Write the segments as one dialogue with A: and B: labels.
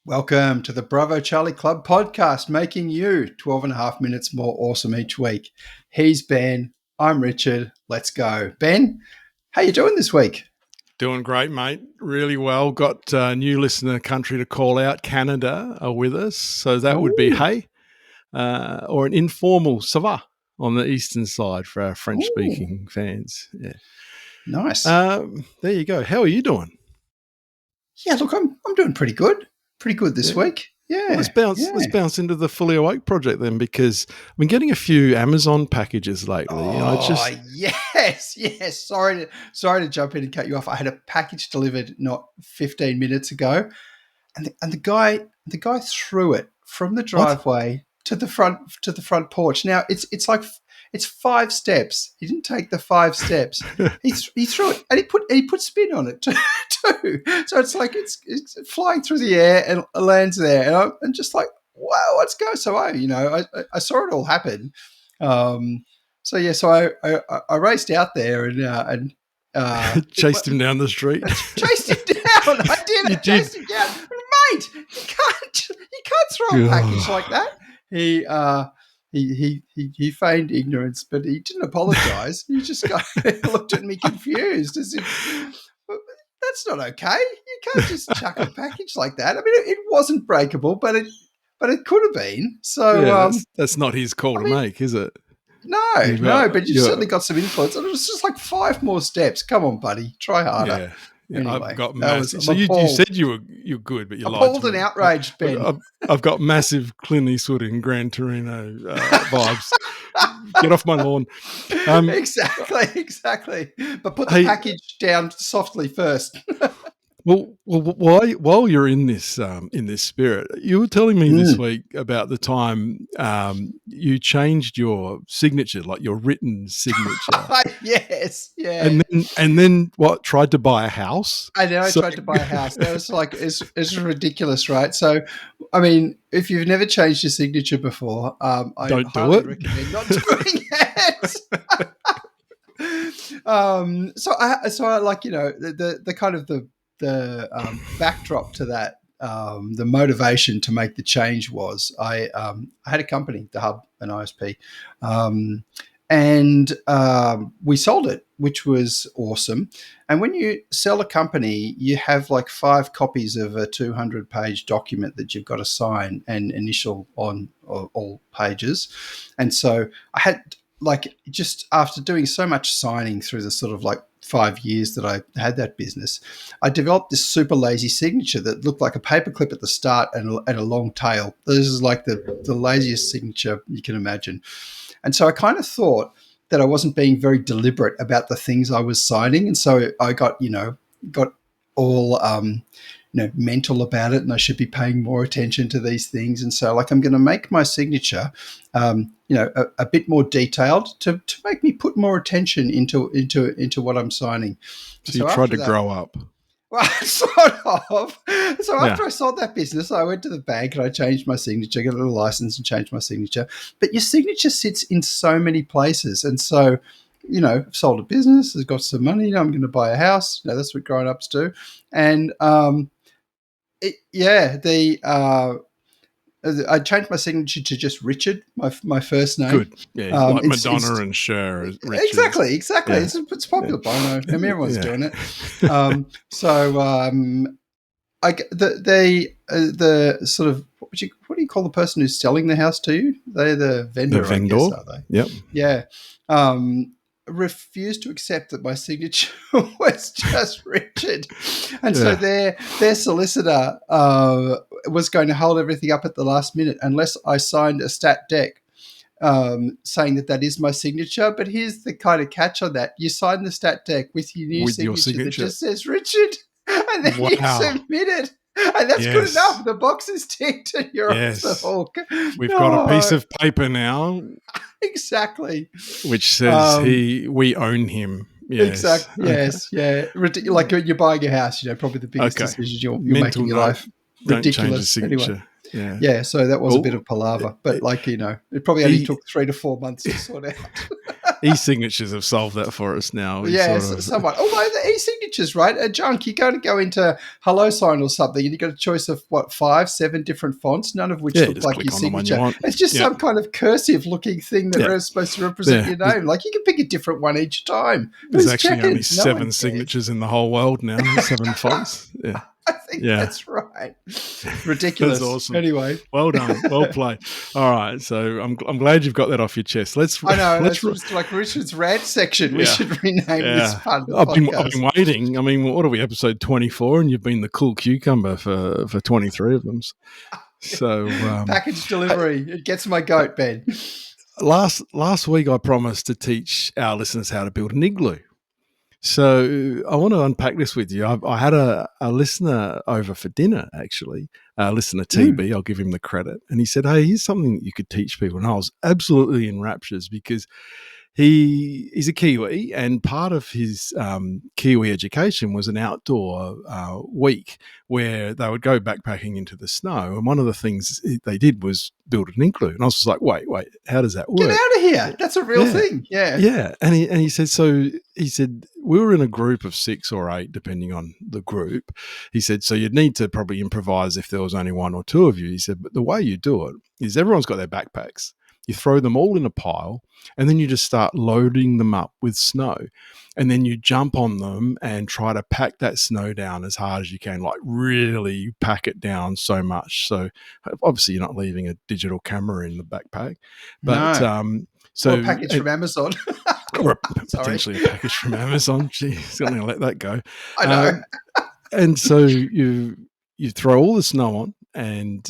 A: Welcome to the Bravo Charlie Club podcast, making you 12 and a half minutes more awesome each week. He's Ben. I'm Richard. Let's go. Ben, how you doing this week?
B: Doing great, mate. Really well. Got a new listener country to call out. Canada are with us. So that would be hey, or an informal ça va on the eastern side for our French-speaking fans. Yeah.
A: Nice.
B: There you go. How are you doing?
A: Yeah, look, I'm doing pretty good. Pretty good this week. Yeah.
B: Well, let's bounce into the Fully Awake project then, because I've been getting a few Amazon packages lately.
A: Yes. Sorry to jump in and cut you off. I had a package delivered not 15 minutes ago, and the guy threw it from the driveway to the front porch. Now it's 5 steps. He didn't take the 5 steps. He threw it, and he put spin on it too. So it's like it's flying through the air and lands there, and I'm just like, wow, let's go. So I saw it all happen. So I raced out there and
B: chased him down the street.
A: Chased him down. I did. I chased him down, mate. You can't throw a package like that. He feigned ignorance, but he didn't apologise. He just looked at me confused, as if that's not okay. You can't just chuck a package like that. I mean, it wasn't breakable, but it could have been. So
B: that's not his call to make, is it?
A: No, but you certainly got some influence. And it was just like 5 more steps. Come on, buddy, try harder.
B: Yeah,
A: anyway,
B: I've got massive. So you said you're good, but you're
A: appalled and outraged, Ben.
B: I've got massive Clint Eastwood and Gran Torino vibes. Get off my lawn.
A: Exactly. But put the package down softly first.
B: Well, while you're in this spirit, you were telling me this week about the time you changed your signature, like your written signature.
A: Yes, yeah.
B: And then what? Tried to buy a house.
A: I know. I tried to buy a house. That was like it's ridiculous, right? So, I mean, if you've never changed your signature before, I highly recommend not doing it. So I like the kind of the backdrop to that, the motivation to make the change was I had a company, The Hub, an ISP, and we sold it, which was awesome. And when you sell a company, you have like 5 copies of a 200-page document that you've got to sign and initial on all pages. And so I had, like, just after doing so much signing through the sort of like 5 years that I had that business, I developed this super lazy signature that looked like a paperclip at the start and a long tail. This is like the laziest signature you can imagine. And so I kind of thought that I wasn't being very deliberate about the things I was signing. And so I got all mental about it, and I should be paying more attention to these things. And so, like, I'm going to make my signature, a bit more detailed to make me put more attention into what I'm signing.
B: So you tried to grow up.
A: Well, sort of. So after I sold that business, I went to the bank and I changed my signature, got a little license and changed my signature. But your signature sits in so many places. And so, I've sold a business, I've got some money, I'm going to buy a house. That's what grown-ups do. And I changed my signature to just Richard, my first name.
B: Good. Yeah, like Madonna and Cher.
A: Exactly. Yeah. It's popular by now. I mean, everyone's doing it. The sort of, what do you call the person who's selling the house to you? They're the vendor.
B: The vendor,
A: I guess, are they?
B: Yep.
A: Yeah. Refused to accept that my signature was just Richard, and so their solicitor was going to hold everything up at the last minute unless I signed a stat dec saying that is my signature. But here's the kind of catch on that: you sign the stat dec with your new signature that just says Richard, and then you submit it. And that's good enough. The box is ticked and you're off the hook.
B: We've got a piece of paper now.
A: Exactly.
B: Which says we own him. Yes.
A: Exactly. Yes. Yeah. Like you're buying a house, probably the biggest decision you'll make in your life. Ridiculous.
B: Don't change the signature.
A: Anyway. Yeah. So that was a bit of palaver. But it probably only took 3 to 4 months to sort out.
B: E-signatures have solved that for us now. We sort
A: Yes,
B: of,
A: somewhat. Although the e-signatures, right, are junk. You're going to go into HelloSign or something, and you've got a choice of what 5, 7 different fonts, none of which
B: yeah,
A: look
B: just
A: like your
B: click on the one you
A: signature.
B: want.
A: It's just
B: Yeah,
A: some kind of cursive-looking thing that
B: yeah,
A: is supposed to represent
B: yeah.
A: your name. Like you can pick a different one each time.
B: There's
A: Who's
B: actually only
A: checking? No one
B: 7
A: cares.
B: signatures in the whole world now. 7 fonts. Yeah,
A: I think
B: yeah.
A: that's right.
B: That's
A: Ridiculous.
B: awesome.
A: Anyway,
B: Well done. Well played. All right. So I'm glad you've got that off your chest.
A: I know
B: Let's
A: it's just like Richard's rant section. We
B: yeah.
A: should rename this
B: Yeah.
A: part of the
B: I've
A: podcast.
B: been waiting. I mean, what are we, episode 24, and you've been the cool cucumber for 23 of them. So
A: Package
B: hey,
A: delivery. It gets my goat, Ben.
B: last week I promised to teach our listeners how to build an igloo. So I want to unpack this with you. I had a listener over for dinner, actually, listener TB, I'll give him the credit. And he said, hey, here's something that you could teach people. And I was absolutely in raptures because he's a Kiwi, and part of his Kiwi education was an outdoor week where they would go backpacking into the snow. And one of the things they did was build an igloo. And I was just like, wait, how does that
A: Get
B: work?
A: out of here. That's a real thing. Yeah.
B: Yeah. And he said, so he said, we were in a group of 6 or 8, depending on the group. He said, so you'd need to probably improvise if there was only 1 or 2 of you. He said, but the way you do it is everyone's got their backpacks. You throw them all in a pile, and then you just start loading them up with snow. And then you jump on them and try to pack that snow down as hard as you can, like really pack it down so much. So obviously you're not leaving a digital camera in the backpack. But
A: No.
B: so
A: Or a package from Amazon.
B: or potentially a package from Amazon. Geez, I'm going to let that go.
A: I know.
B: And so you throw all the snow on and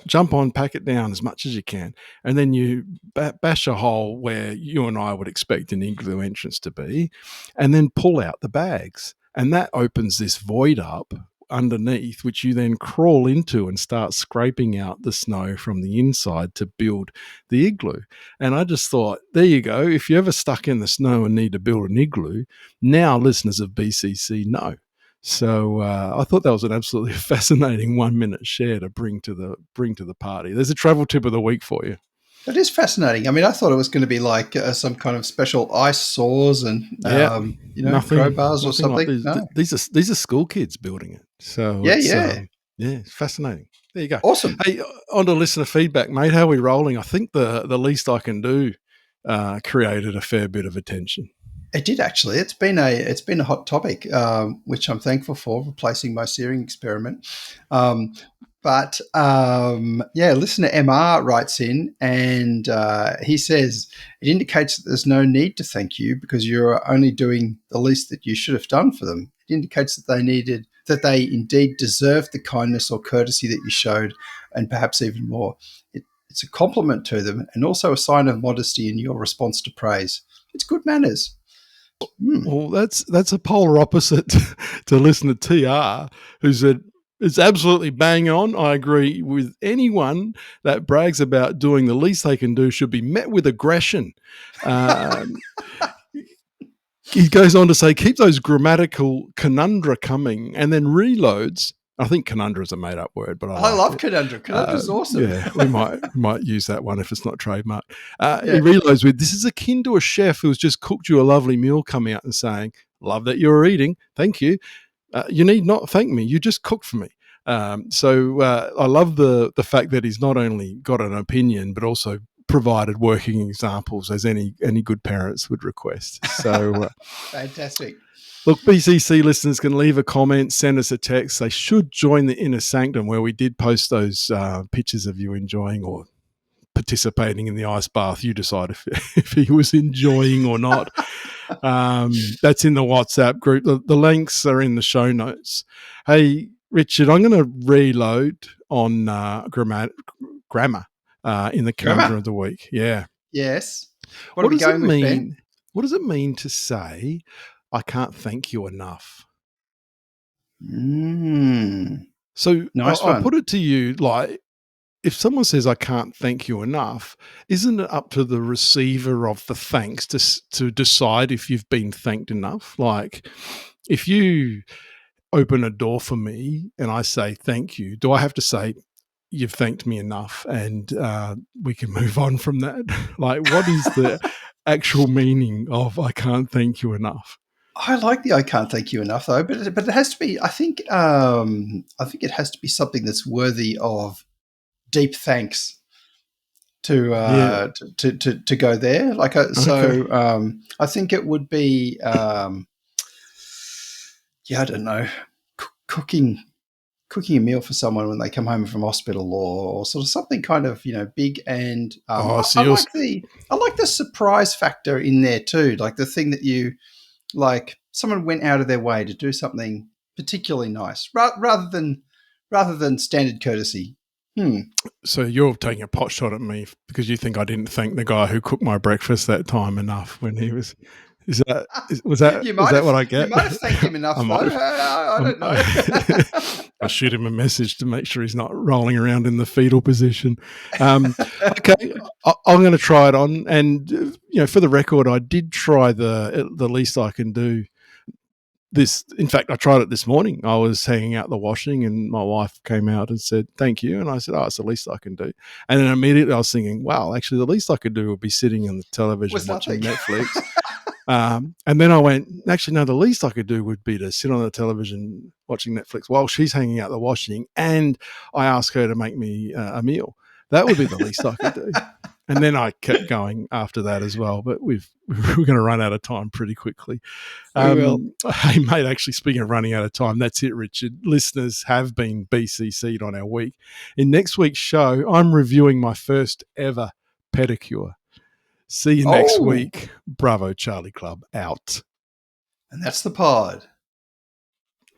B: jump on, pack it down as much as you can, and then you bash a hole where you and I would expect an igloo entrance to be, and then pull out the bags, and that opens this void up underneath, which you then crawl into and start scraping out the snow from the inside to build the igloo. And I just thought, there you go. If you're ever stuck in the snow and need to build an igloo, now listeners of BCC know. So I thought that was an absolutely fascinating 1-minute share to bring to the party. There's a travel tip of the week for you.
A: That is fascinating. I mean, I thought it was going to be like some kind of special ice saws and, crowbars or something.
B: Like
A: No.
B: these are school kids building it. So
A: Yeah,
B: it's fascinating. There you go.
A: Awesome.
B: Hey, on to listener feedback, mate. How are we rolling? I think the least I can do created a fair bit of attention.
A: It did actually. It's been a hot topic, which I'm thankful for, replacing my searing experiment. Listener MR writes in and he says, it indicates that there's no need to thank you because you're only doing the least that you should have done for them. It indicates that they indeed deserve the kindness or courtesy that you showed, and perhaps even more. It's a compliment to them and also a sign of modesty in your response to praise. It's good manners.
B: Well, that's a polar opposite to listener TR, who said, it's absolutely bang on. I agree with anyone that brags about doing the least they can do should be met with aggression. He goes on to say, keep those grammatical conundra coming, and then reloads. I think conundra is a made-up word, but I
A: love
B: it.
A: conundra. Conundra's awesome.
B: Yeah, we might use that one if it's not trademark. He reloads with, this is akin to a chef who's just cooked you a lovely meal coming out and saying, love that you're eating. Thank you. You need not thank me. You just cooked for me. So I love the fact that he's not only got an opinion, but also provided working examples as any good parents would request. So
A: fantastic.
B: Look, BCC listeners can leave a comment, send us a text. They should join the Inner Sanctum where we did post those pictures of you enjoying or participating in the ice bath. You decide if he was enjoying or not. That's in the WhatsApp group. The links are in the show notes. Hey, Richard, I'm going to reload on grammar in the calendar of the week. Yeah.
A: Yes. What are we going with, Ben?
B: What does it mean to say, I can't thank you enough? So
A: nice
B: I'll put it to you, like, if someone says, I can't thank you enough, isn't it up to the receiver of the thanks to decide if you've been thanked enough? Like, if you open a door for me and I say thank you, do I have to say, you've thanked me enough and we can move on from that. Like, what is the actual meaning of I can't thank you enough?
A: I like the "I can't thank you enough" though, but it has to be. I think it has to be something that's worthy of deep thanks to
B: Yeah.
A: to go there. Like
B: Okay.
A: I think it would be yeah, I don't know, cooking a meal for someone when they come home from hospital, or sort of something kind of big. And
B: Oh, so
A: I
B: you're
A: like the surprise factor in there too, like the thing that you like someone went out of their way to do something particularly nice, rather than standard courtesy.
B: so you're taking a pot shot at me because you think I didn't thank the guy who cooked my breakfast that time enough when he was. Is that was that what I
A: You
B: get?
A: might have thanked him
B: I
A: enough
B: might
A: though.
B: have.
A: I don't know.
B: I'll shoot him a message to make sure he's not rolling around in the fetal position. Okay, I'm going to try it on, and for the record, I did try the least I can do. This, in fact, I tried it this morning. I was hanging out the washing, and my wife came out and said thank you, and I said, "Oh, it's the least I can do." And then immediately I was thinking, "Wow, actually, the least I could do would be sitting on the television
A: Was
B: watching
A: nothing.
B: Netflix." And then I went, actually, no, the least I could do would be to sit on the television watching Netflix while she's hanging out the washing, and I ask her to make me a meal. That would be the least I could do. And then I kept going after that as well, but we're going to run out of time pretty quickly.
A: We will.
B: Hey, mate, actually, speaking of running out of time, that's it, Richard. Listeners have been BCC'd on our week. In next week's show, I'm reviewing my first ever pedicure. See you next
A: Oh,
B: week. Bravo, Charlie Club, out.
A: and that's the pod.